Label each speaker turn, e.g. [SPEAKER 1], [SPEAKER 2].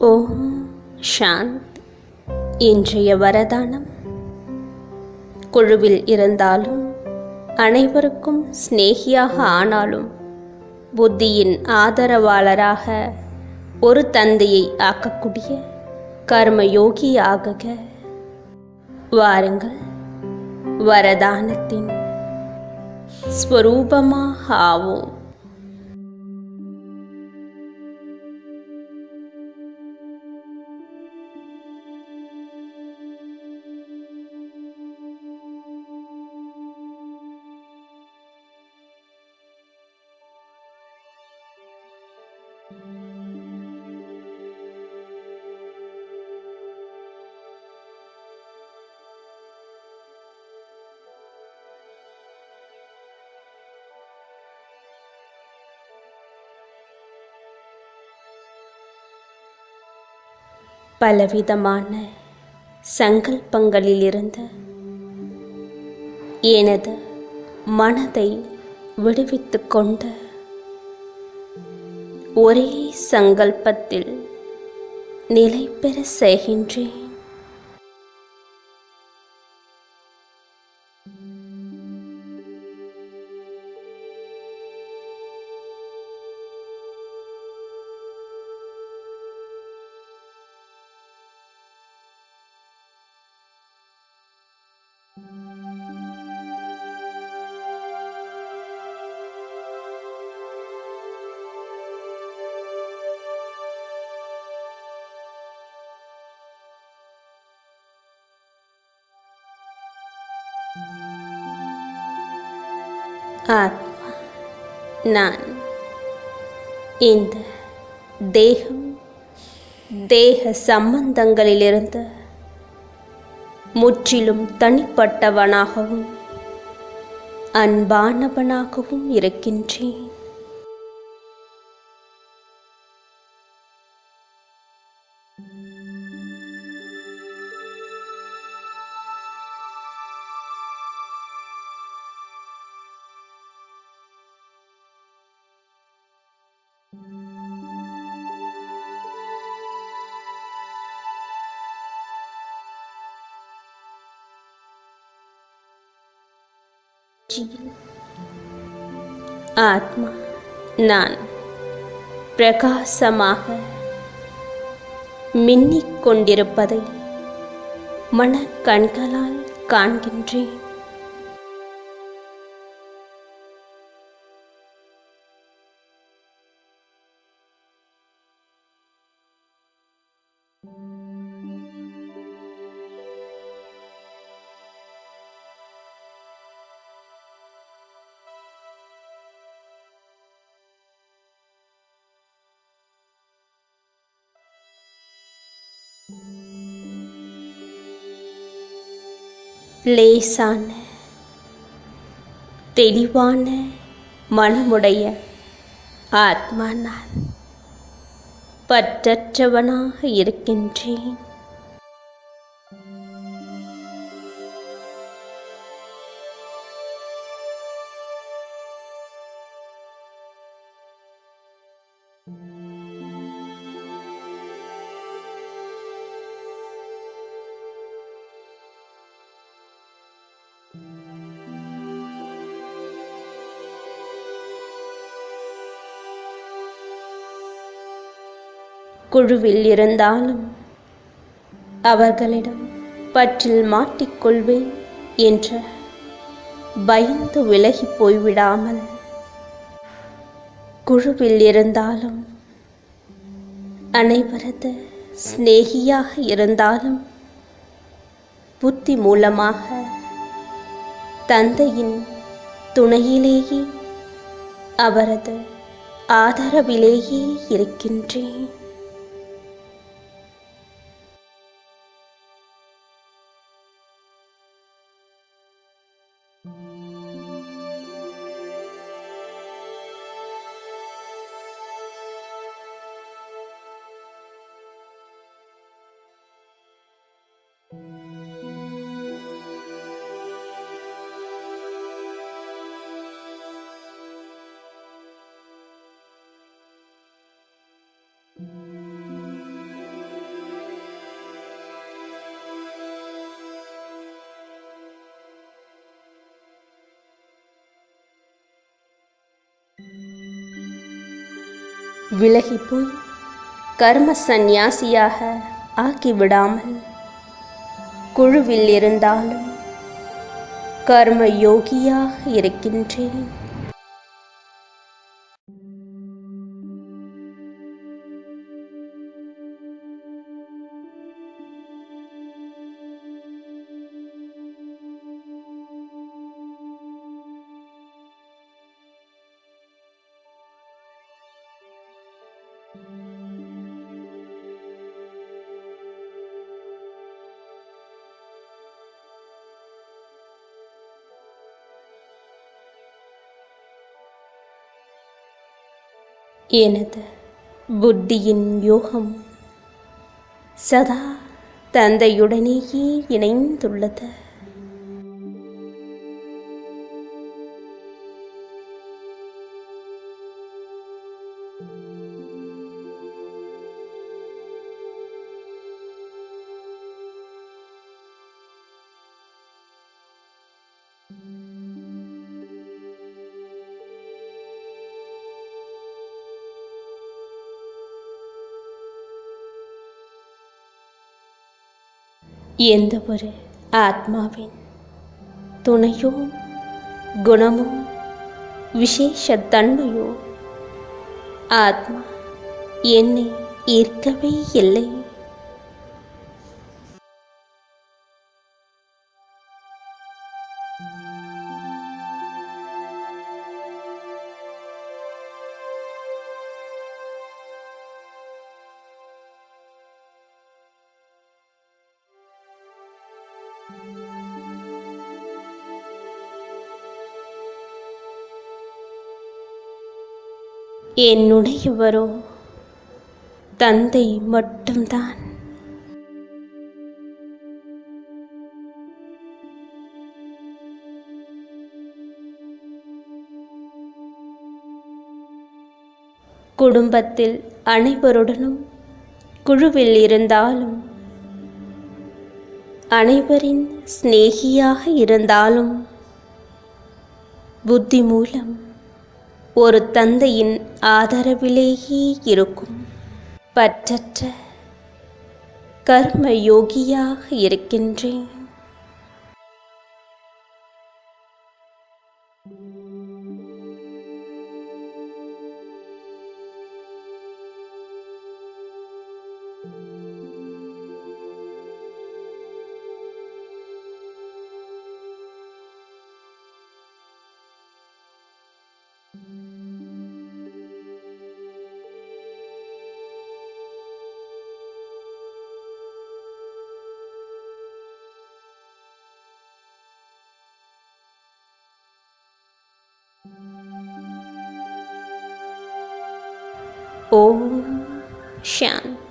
[SPEAKER 1] ஓம் சாந்த். இன்றைய வரதானம்: குழுவில் இருந்தாலும் அனைவருக்கும் சிநேகியாக ஆனாலும் புத்தியின் ஆதரவாளராக ஒரு தந்தையை ஆக்கக்கூடிய கர்மயோகி ஆகுக. வாருங்கள், வரதானத்தின் ஸ்வரூபமாக ஆவோம். பலவிதமான சங்கல்பங்களிலிருந்து எனது மனதை விடுவித்துக் கொண்டு ஒரே சங்கல்பத்தில் நிலை பெற செய்கின்றேன். ஆத்மா நான். இந்த தேகம் தேக சம்பந்தங்களிலிருந்து முற்றிலும் தனிப்பட்டவனாகவும் அன்பானவனாகவும் இருக்கின்றேன். ஆத்மா நான் பிரகாசமாக மின்னிக் கொண்டிருப்பதை மனக்கண்களால் காண்கின்றேன். லேசான தெளிவான மனமுடைய ஆத்மா நான் பற்றற்றவனாக இருக்கின்றேன். குழுவில் இருந்தாலும் அவர்களிடம் பற்றில் மாட்டிக்கொள்வேன் என்ற பயந்து விலகி போய்விடாமல், குழுவில் இருந்தாலும் அனைவரது சிநேகியாக இருந்தாலும் புத்தி மூலமாக தந்தையின் துணையிலேயே அவரது ஆதரவிலேயே இருக்கின்றேன். விலகிப்போய் கர்ம சந்நியாசியாக ஆக்கிவிடாமல் குழுவில் இருந்தாலும் கர்ம யோகியாக இருக்கின்றேன். எனது புத்தியின் யோகம் சதா தந்தையுடனேயே இணைந்துள்ளது. எந்த ஒரு ஆத்மாவின் துணையோ குணமோ விசேஷ தன்மையோ ஆத்மா என்னை ஈர்க்கவே இல்லை. என்னுடையவரோ தந்தை மட்டும்தான். குடும்பத்தில் அனைவருடனும் குழுவில் இருந்தாலும் அனைவரின் சிநேகியாக இருந்தாலும் புத்தி மூலம் ஒரு தந்தையின் ஆதரவிலேயே இருக்கும் பற்றற்ற கர்ம யோகியாக இருக்கின்றேன். ஓம் சாந்தி.